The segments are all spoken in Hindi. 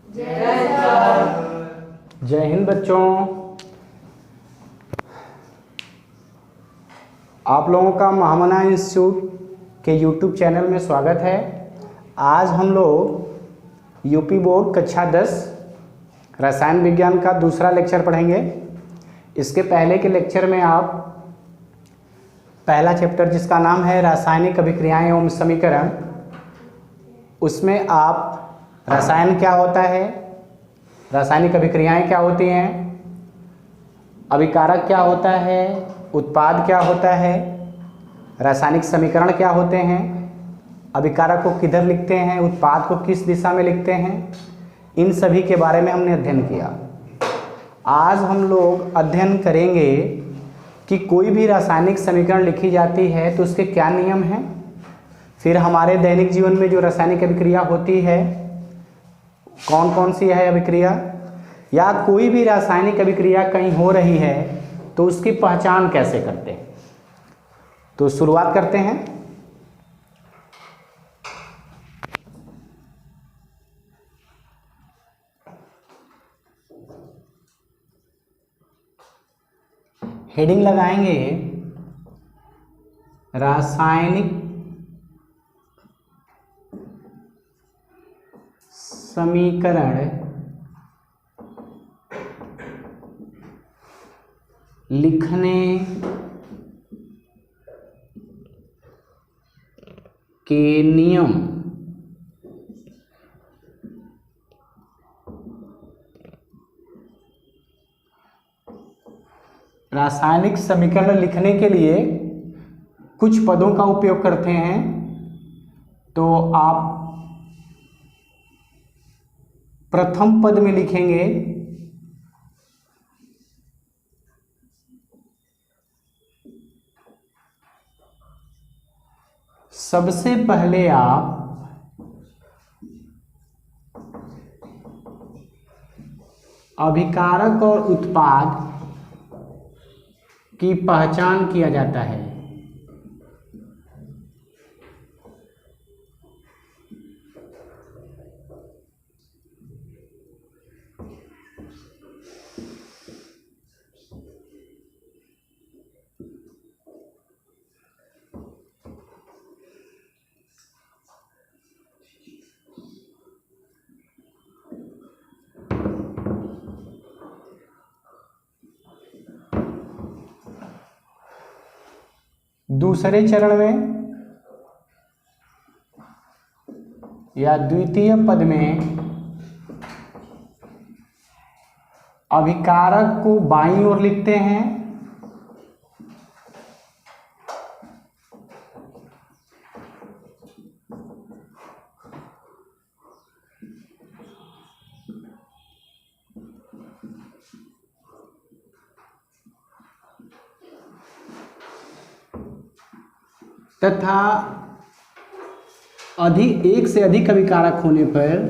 जय हिंद बच्चों। आप लोगों का महामना इंस्टीट्यूट के यूट्यूब चैनल में स्वागत है। आज हम लोग यूपी बोर्ड कक्षा 10 रसायन विज्ञान का दूसरा लेक्चर पढ़ेंगे। इसके पहले के लेक्चर में आप पहला चैप्टर जिसका नाम है रासायनिक अभिक्रियाएं एवं समीकरण, उसमें आप रसायन क्या होता है, रासायनिक अभिक्रियाएं क्या होती हैं, अभिकारक क्या होता है, उत्पाद क्या होता है, रासायनिक समीकरण क्या होते हैं, अभिकारक को किधर लिखते हैं, उत्पाद को किस दिशा में लिखते हैं, इन सभी के बारे में हमने अध्ययन किया। आज हम लोग अध्ययन करेंगे कि कोई भी रासायनिक समीकरण लिखी जाती है तो उसके क्या नियम हैं, फिर हमारे दैनिक जीवन में जो रासायनिक अभिक्रिया होती है कौन कौन सी है अभिक्रिया, या कोई भी रासायनिक अभिक्रिया कहीं हो रही है तो उसकी पहचान कैसे करते हैं। तो शुरुआत करते हैं। हेडिंग लगाएंगे रासायनिक समीकरण लिखने के नियम। रासायनिक समीकरण लिखने के लिए कुछ पदों का उपयोग करते हैं, तो आप प्रथम पद में लिखेंगे सबसे पहले आप अभिकारक और उत्पाद की पहचान किया जाता है। दूसरे चरण में या द्वितीय पद में अभिकारक को बाईं ओर लिखते हैं तथा एक से अधिक अभिकारक होने पर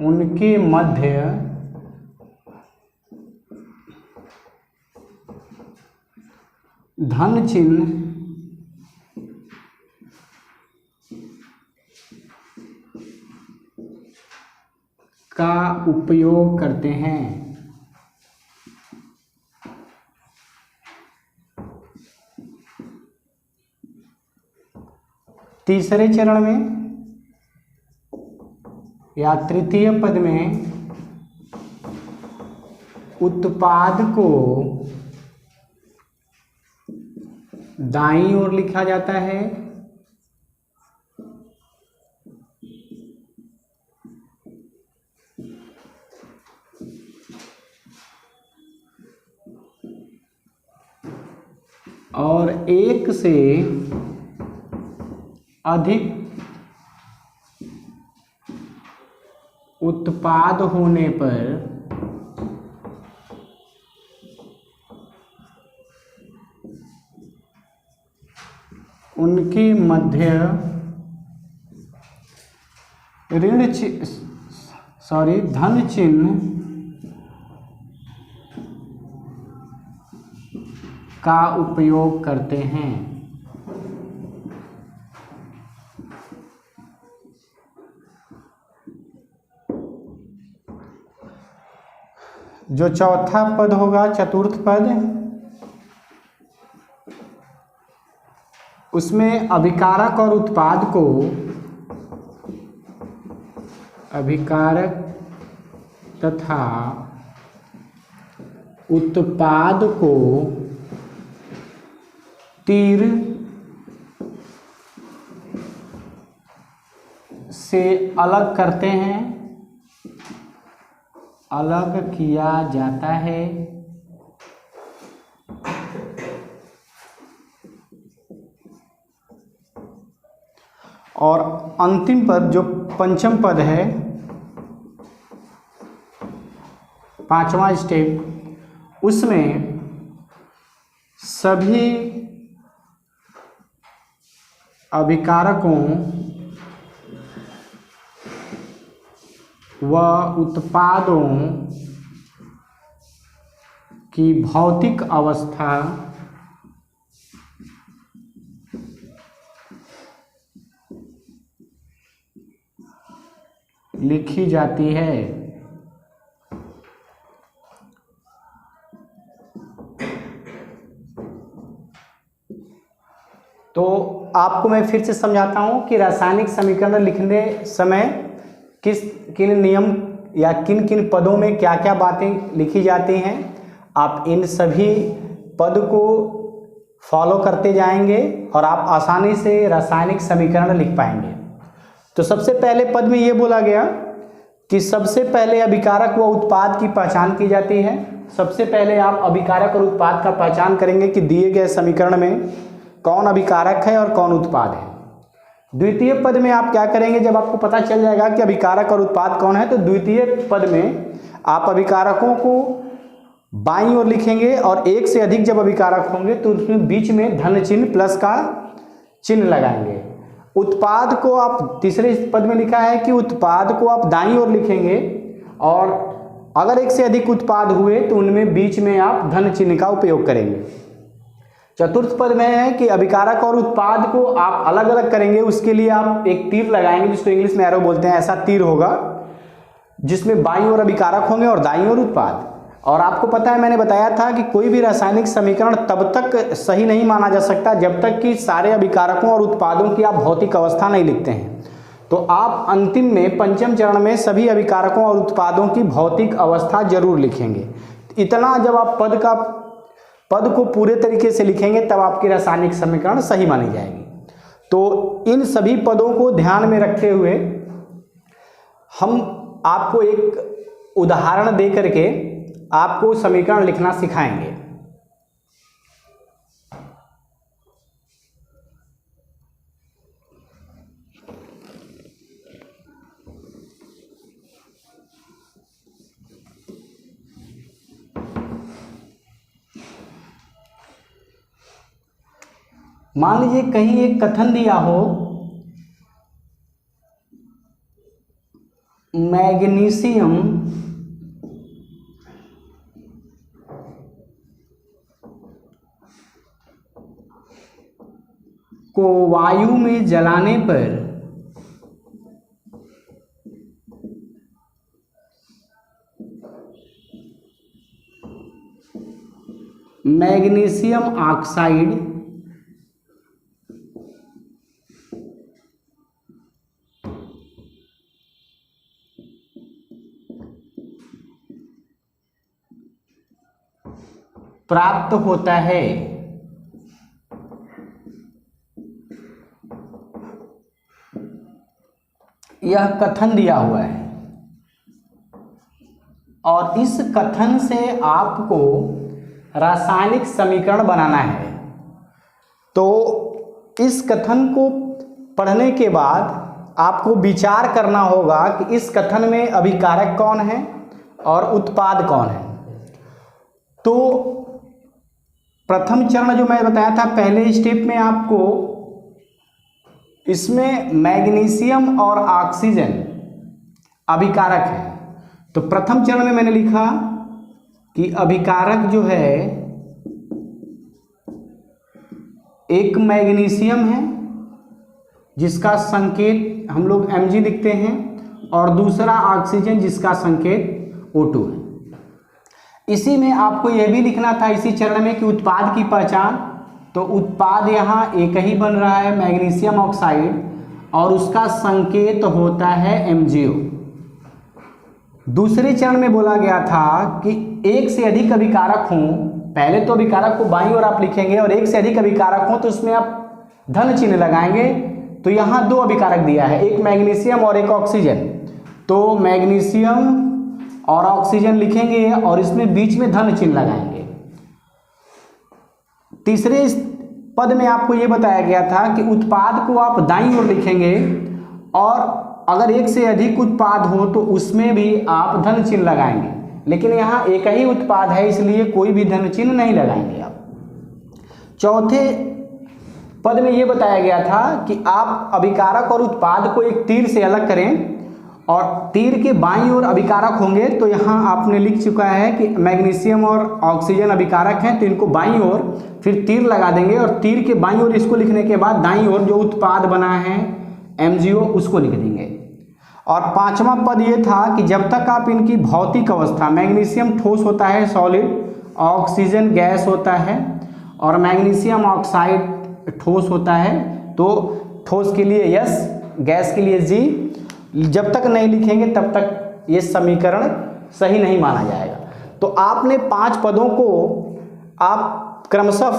उनके मध्य धन चिन्ह का उपयोग करते हैं। तीसरे चरण में या तृतीय पद में उत्पाद को दाईं ओर लिखा जाता है और एक से अधिक उत्पाद होने पर उनके मध्य धन चिन्ह का उपयोग करते हैं। जो चौथा पद होगा, चतुर्थ पद, उसमें अभिकारक और उत्पाद को, अभिकारक तथा उत्पाद को तीर से अलग करते हैं, अलग किया जाता है। और अंतिम पद जो पंचम पद है, पांचवा स्टेप, उसमें सभी अभिकारकों व उत्पादों की भौतिक अवस्था लिखी जाती है। तो आपको मैं फिर से समझाता हूं कि रासायनिक समीकरण लिखने समय किन नियम या किन किन पदों में क्या क्या बातें लिखी जाती हैं। आप इन सभी पद को फॉलो करते जाएंगे और आप आसानी से रासायनिक समीकरण लिख पाएंगे। तो सबसे पहले पद में ये बोला गया कि सबसे पहले अभिकारक व उत्पाद की पहचान की जाती है। सबसे पहले आप अभिकारक और उत्पाद का पहचान करेंगे कि दिए गए समीकरण में कौन अभिकारक है और कौन उत्पाद है। द्वितीय पद में आप क्या करेंगे, जब आपको पता चल जाएगा कि अभिकारक और उत्पाद कौन है, तो द्वितीय पद में आप अभिकारकों को बाईं ओर लिखेंगे और एक से अधिक जब अभिकारक होंगे तो उसमें बीच में धन चिन्ह प्लस का चिन्ह लगाएंगे। उत्पाद को आप तीसरे पद में लिखा है कि उत्पाद को आप दाईं ओर लिखेंगे और अगर एक से अधिक उत्पाद हुए तो उनमें बीच में आप धन चिन्ह का उपयोग करेंगे। चतुर्थ पद में है कि अभिकारक और उत्पाद को आप अलग अलग करेंगे, उसके लिए आप एक तीर लगाएंगे जिसको इंग्लिश में एरो बोलते हैं। ऐसा तीर होगा जिसमें बाईं ओर अभिकारक होंगे और दाईं ओर उत्पाद। और आपको पता है, मैंने बताया था कि कोई भी रासायनिक समीकरण तब तक सही नहीं माना जा सकता जब तक कि सारे अभिकारकों और उत्पादों की आप भौतिक अवस्था नहीं लिखते हैं। तो आप अंतिम में पंचम चरण में सभी अभिकारकों और उत्पादों की भौतिक अवस्था जरूर लिखेंगे। इतना जब आप पद को पूरे तरीके से लिखेंगे तब आपकी रासायनिक समीकरण सही मानी जाएगी। तो इन सभी पदों को ध्यान में रखते हुए हम आपको एक उदाहरण दे करके आपको समीकरण लिखना सिखाएंगे। मान लीजिए कहीं एक कथन दिया हो, मैग्नीशियम को वायु में जलाने पर मैग्नीशियम ऑक्साइड प्राप्त होता है। यह कथन दिया हुआ है और इस कथन से आपको रासायनिक समीकरण बनाना है। तो इस कथन को पढ़ने के बाद आपको विचार करना होगा कि इस कथन में अभिकारक कौन है और उत्पाद कौन है। तो प्रथम चरण जो मैं बताया था पहले स्टेप में, आपको इसमें मैग्नीशियम और ऑक्सीजन अभिकारक है। तो प्रथम चरण में मैंने लिखा कि अभिकारक जो है एक मैग्नीशियम है जिसका संकेत हम लोग Mg लिखते हैं, और दूसरा ऑक्सीजन जिसका संकेत O2 है। इसी में आपको यह भी लिखना था इसी चरण में कि उत्पाद की पहचान, तो उत्पाद यहाँ एक ही बन रहा है मैग्नीशियम ऑक्साइड, और उसका संकेत होता है MgO। दूसरे चरण में बोला गया था कि एक से अधिक अभिकारक हों, पहले तो अभिकारक को बाईं ओर आप लिखेंगे और एक से अधिक अभिकारक हों तो उसमें आप धन चिन्ह लगाएंगे। तो यहाँ दो अभिकारक दिया है, एक मैग्नीशियम और एक ऑक्सीजन, तो मैग्नीशियम और ऑक्सीजन लिखेंगे और इसमें बीच में धन चिन्ह लगाएंगे। तीसरे पद में आपको यह बताया गया था कि उत्पाद को आप दाईं ओर लिखेंगे और अगर एक से अधिक उत्पाद हो तो उसमें भी आप धन चिन्ह लगाएंगे, लेकिन यहाँ एक ही उत्पाद है इसलिए कोई भी धन चिन्ह नहीं लगाएंगे आप। चौथे पद में यह बताया गया था कि आप अभिकारक और उत्पाद को एक तीर से अलग करें, और तीर के बाईं ओर अभिकारक होंगे, तो यहाँ आपने लिख चुका है कि मैग्नीशियम और ऑक्सीजन अभिकारक हैं, तो इनको बाईं ओर फिर तीर लगा देंगे और तीर के बाईं ओर इसको लिखने के बाद दाईं ओर जो उत्पाद बना है MgO उसको लिख देंगे। और पांचवा पद ये था कि जब तक आप इनकी भौतिक अवस्था, मैग्नीशियम ठोस होता है सॉलिड, ऑक्सीजन गैस होता है और मैग्नीशियम ऑक्साइड ठोस होता है, तो ठोस के लिए यस, गैस के लिए जी, जब तक नहीं लिखेंगे तब तक ये समीकरण सही नहीं माना जाएगा। तो आपने 5 पदों को आप क्रमशः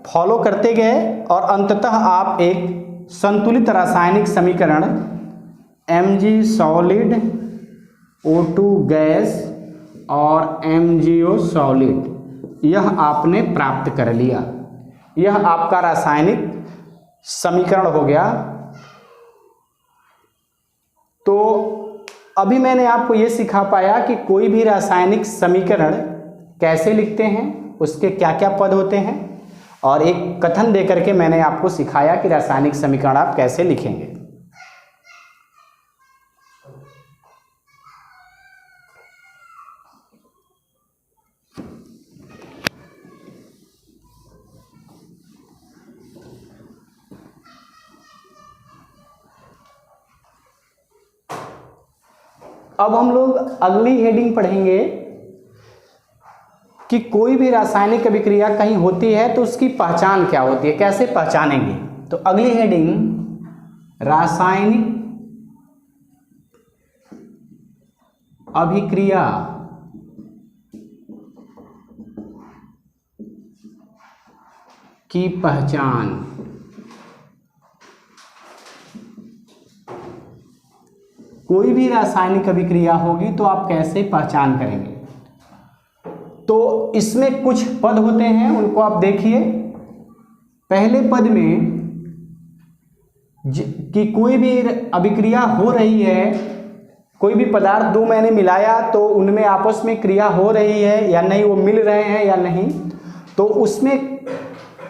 फॉलो करते गए और अंततः आप एक संतुलित रासायनिक समीकरण Mg सॉलिड, O2 गैस और MgO सॉलिड यह आपने प्राप्त कर लिया। यह आपका रासायनिक समीकरण हो गया। तो अभी मैंने आपको ये सिखा पाया कि कोई भी रासायनिक समीकरण कैसे लिखते हैं, उसके क्या क्या पद होते हैं, और एक कथन देकर के मैंने आपको सिखाया कि रासायनिक समीकरण आप कैसे लिखेंगे। अब हम लोग अगली हेडिंग पढ़ेंगे कि कोई भी रासायनिक अभिक्रिया कहीं होती है तो उसकी पहचान क्या होती है, कैसे पहचानेंगे। तो अगली हेडिंग रासायनिक अभिक्रिया की पहचान। कोई भी रासायनिक अभिक्रिया होगी तो आप कैसे पहचान करेंगे। तो इसमें कुछ पद होते हैं, उनको आप देखिए। पहले पद में कि कोई भी अभिक्रिया हो रही है, कोई भी पदार्थ दो मैंने मिलाया तो उनमें आपस में क्रिया हो रही है या नहीं, वो मिल रहे हैं या नहीं, तो उसमें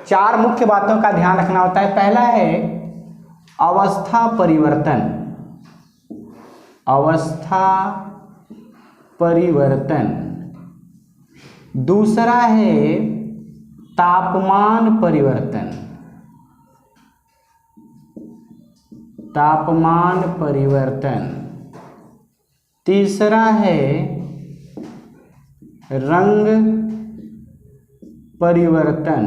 4 मुख्य बातों का ध्यान रखना होता है। पहला है अवस्था परिवर्तन, अवस्था परिवर्तन। दूसरा है तापमान परिवर्तन, तापमान परिवर्तन। तीसरा है रंग परिवर्तन,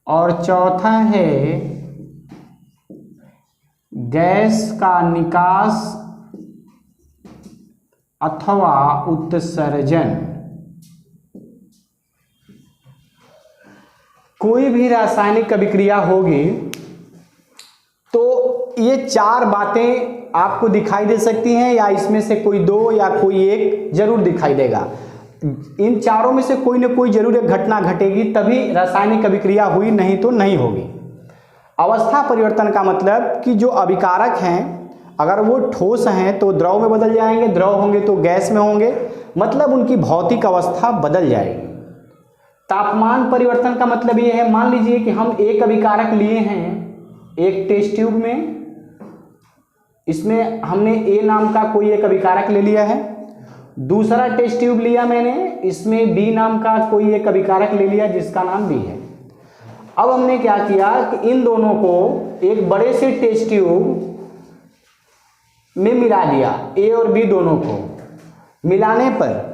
और चौथा है गैस का निकास अथवा उत्सर्जन। कोई भी रासायनिक अभिक्रिया होगी तो ये 4 बातें आपको दिखाई दे सकती हैं, या इसमें से कोई 2 या कोई एक जरूर दिखाई देगा। इन चारों में से कोई ना कोई जरूर एक घटना घटेगी, तभी रासायनिक अभिक्रिया हुई, नहीं तो नहीं होगी। अवस्था परिवर्तन का मतलब कि जो अभिकारक हैं अगर वो ठोस हैं तो द्रव में बदल जाएंगे, द्रव होंगे तो गैस में होंगे, मतलब उनकी भौतिक अवस्था बदल जाएगी। तापमान परिवर्तन का मतलब ये है, मान लीजिए कि हम एक अभिकारक लिए हैं एक टेस्ट ट्यूब में, इसमें हमने ए नाम का कोई एक अभिकारक ले लिया है। दूसरा टेस्ट ट्यूब लिया मैंने, इसमें बी नाम का कोई एक अभिकारक ले लिया जिसका नाम बी है। अब हमने क्या किया कि इन दोनों को एक बड़े से टेस्ट ट्यूब में मिला दिया, ए और बी दोनों को। मिलाने पर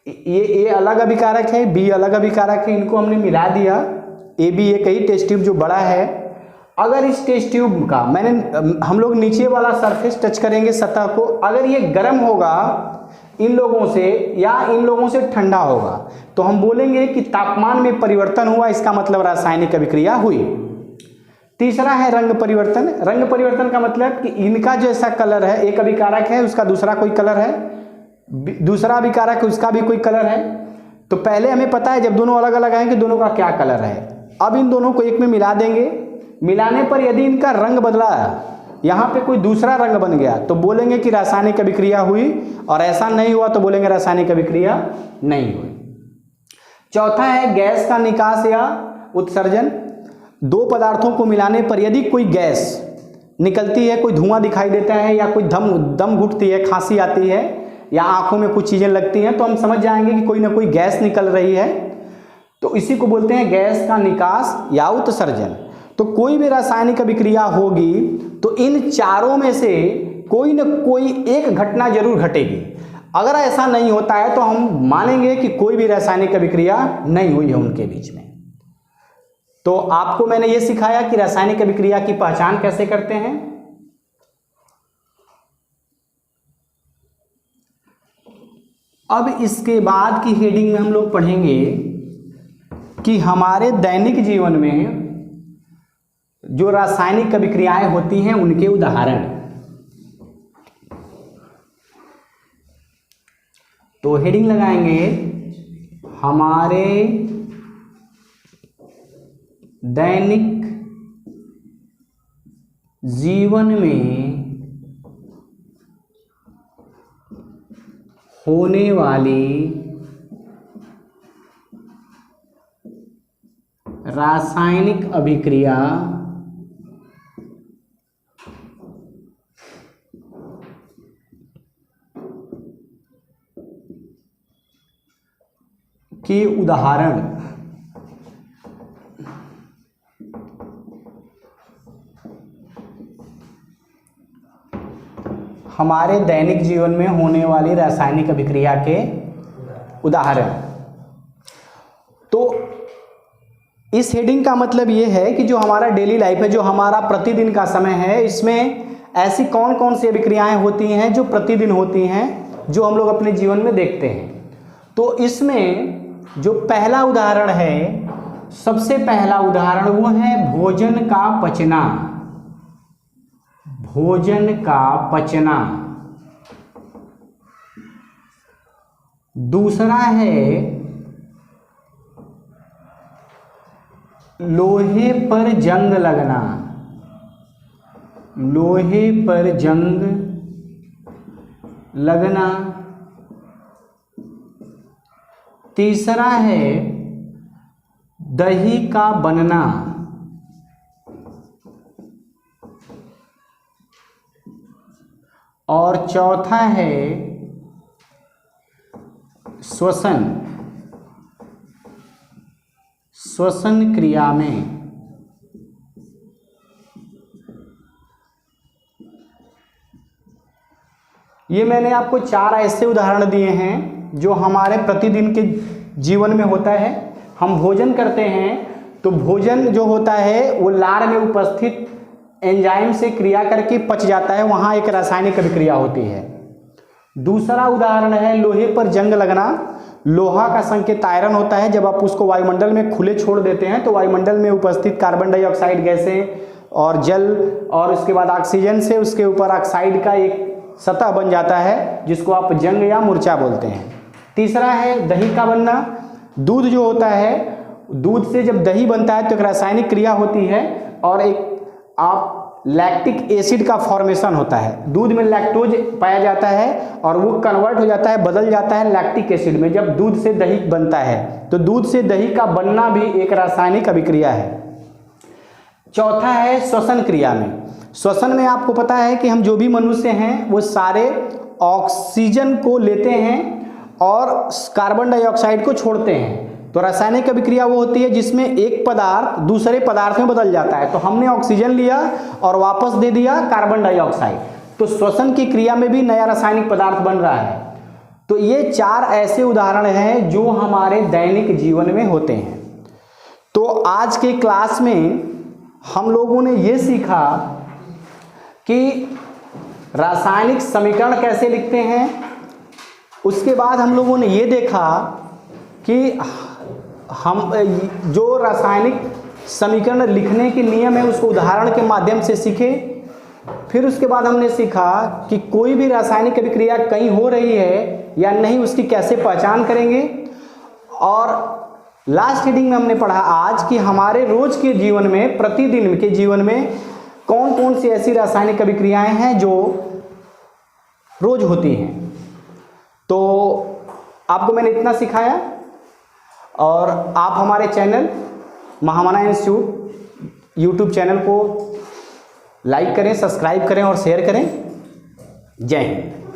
ये ए अलग अभिकारक है, बी अलग अभिकारक है, इनको हमने मिला दिया। ए बी एक ही टेस्ट ट्यूब जो बड़ा है। अगर इस टेस्ट ट्यूब का हम लोग नीचे वाला सरफेस टच करेंगे सतह को, अगर ये गर्म होगा इन लोगों से या इन लोगों से ठंडा होगा तो हम बोलेंगे कि तापमान में परिवर्तन हुआ, इसका मतलब रासायनिक अभिक्रिया हुई। तीसरा है रंग परिवर्तन। रंग परिवर्तन का मतलब कि इनका जैसा कलर है, एक अभिकारक है उसका दूसरा कोई कलर है, दूसरा अभिकारक उसका भी कोई कलर है। तो पहले हमें पता है जब दोनों अलग अलग हैं कि दोनों का क्या कलर है। अब इन दोनों को एक में मिला देंगे। मिलाने पर यदि इनका रंग बदला, यहाँ पे कोई दूसरा रंग बन गया तो बोलेंगे कि रासायनिक अभिक्रिया हुई, और ऐसा नहीं हुआ तो बोलेंगे रासायनिक अभिक्रिया नहीं हुई। चौथा है गैस का निकास या उत्सर्जन। दो पदार्थों को मिलाने पर यदि कोई गैस निकलती है, कोई धुआं दिखाई देता है या कोई दम घुटती है, खांसी आती है या आंखों में कुछ चीज़ें लगती हैं, तो हम समझ जाएंगे कि कोई ना कोई गैस निकल रही है। तो इसी को बोलते हैं गैस का निकास या उत्सर्जन। तो कोई भी रासायनिक अभिक्रिया होगी तो इन चारों में से कोई न कोई एक घटना जरूर घटेगी। अगर ऐसा नहीं होता है तो हम मानेंगे कि कोई भी रासायनिक अभिक्रिया नहीं हुई है उनके बीच में। तो आपको मैंने ये सिखाया कि रासायनिक अभिक्रिया की पहचान कैसे करते हैं। अब इसके बाद की हेडिंग में हम लोग पढ़ेंगे कि हमारे दैनिक जीवन में जो रासायनिक अभिक्रियाएं होती हैं उनके उदाहरण। तो हेडिंग लगाएंगे हमारे दैनिक जीवन में होने वाली रासायनिक अभिक्रिया के उदाहरण। हमारे दैनिक जीवन में होने वाली रासायनिक अभिक्रिया के उदाहरण। तो इस हेडिंग का मतलब ये है कि जो हमारा डेली लाइफ है, जो हमारा प्रतिदिन का समय है, इसमें ऐसी कौन कौन सी अभिक्रियाएं होती हैं जो प्रतिदिन होती हैं, जो हम लोग अपने जीवन में देखते हैं। तो इसमें जो पहला उदाहरण है, सबसे पहला उदाहरण वो है भोजन का पचना। भोजन का पचना। दूसरा है लोहे पर जंग लगना। लोहे पर जंग लगना। तीसरा है दही का बनना। और चौथा है श्वसन। श्वसन क्रिया में ये मैंने आपको 4 ऐसे उदाहरण दिए हैं जो हमारे प्रतिदिन के जीवन में होता है। हम भोजन करते हैं तो भोजन जो होता है वो लार में उपस्थित एंजाइम से क्रिया करके पच जाता है, वहाँ एक रासायनिक अभिक्रिया होती है। दूसरा उदाहरण है लोहे पर जंग लगना। लोहा का संकेत आयरन होता है। जब आप उसको वायुमंडल में खुले छोड़ देते हैं तो वायुमंडल में उपस्थित कार्बन डाइऑक्साइड गैसें और जल और उसके बाद ऑक्सीजन से उसके ऊपर ऑक्साइड का एक सतह बन जाता है जिसको आप जंग या मूर्छा बोलते हैं। तीसरा है दही का बनना। दूध जो होता है, दूध से जब दही बनता है तो एक रासायनिक क्रिया होती है और एक लैक्टिक एसिड का फॉर्मेशन होता है। दूध में लैक्टोज पाया जाता है और वो कन्वर्ट हो जाता है, बदल जाता है लैक्टिक एसिड में जब दूध से दही बनता है। तो दूध से दही का बनना भी एक रासायनिक अभिक्रिया है। चौथा है श्वसन क्रिया में। श्वसन में आपको पता है कि हम जो भी मनुष्य हैं वो सारे ऑक्सीजन को लेते हैं और कार्बन डाइऑक्साइड को छोड़ते हैं। तो रासायनिक अभिक्रिया वो होती है जिसमें एक पदार्थ दूसरे पदार्थ में बदल जाता है। तो हमने ऑक्सीजन लिया और वापस दे दिया कार्बन डाइऑक्साइड। तो श्वसन की क्रिया में भी नया रासायनिक पदार्थ बन रहा है। तो ये 4 ऐसे उदाहरण हैं जो हमारे दैनिक जीवन में होते हैं। तो आज के क्लास में हम लोगों ने ये सीखा कि रासायनिक समीकरण कैसे लिखते हैं। उसके बाद हम लोगों ने ये देखा कि हम जो रासायनिक समीकरण लिखने के नियम है उसको उदाहरण के माध्यम से सीखे। फिर उसके बाद हमने सीखा कि कोई भी रासायनिक अभिक्रिया कहीं हो रही है या नहीं उसकी कैसे पहचान करेंगे। और लास्ट हेडिंग में हमने पढ़ा आज कि हमारे रोज के जीवन में, प्रतिदिन के जीवन में कौन कौन सी ऐसी रासायनिक अभिक्रियाएं हैं जो रोज होती हैं। तो आपको मैंने इतना सिखाया और आप हमारे चैनल महामना इंस्टीट्यूट यूट्यूब चैनल को लाइक करें, सब्सक्राइब करें और शेयर करें। जय हिंद।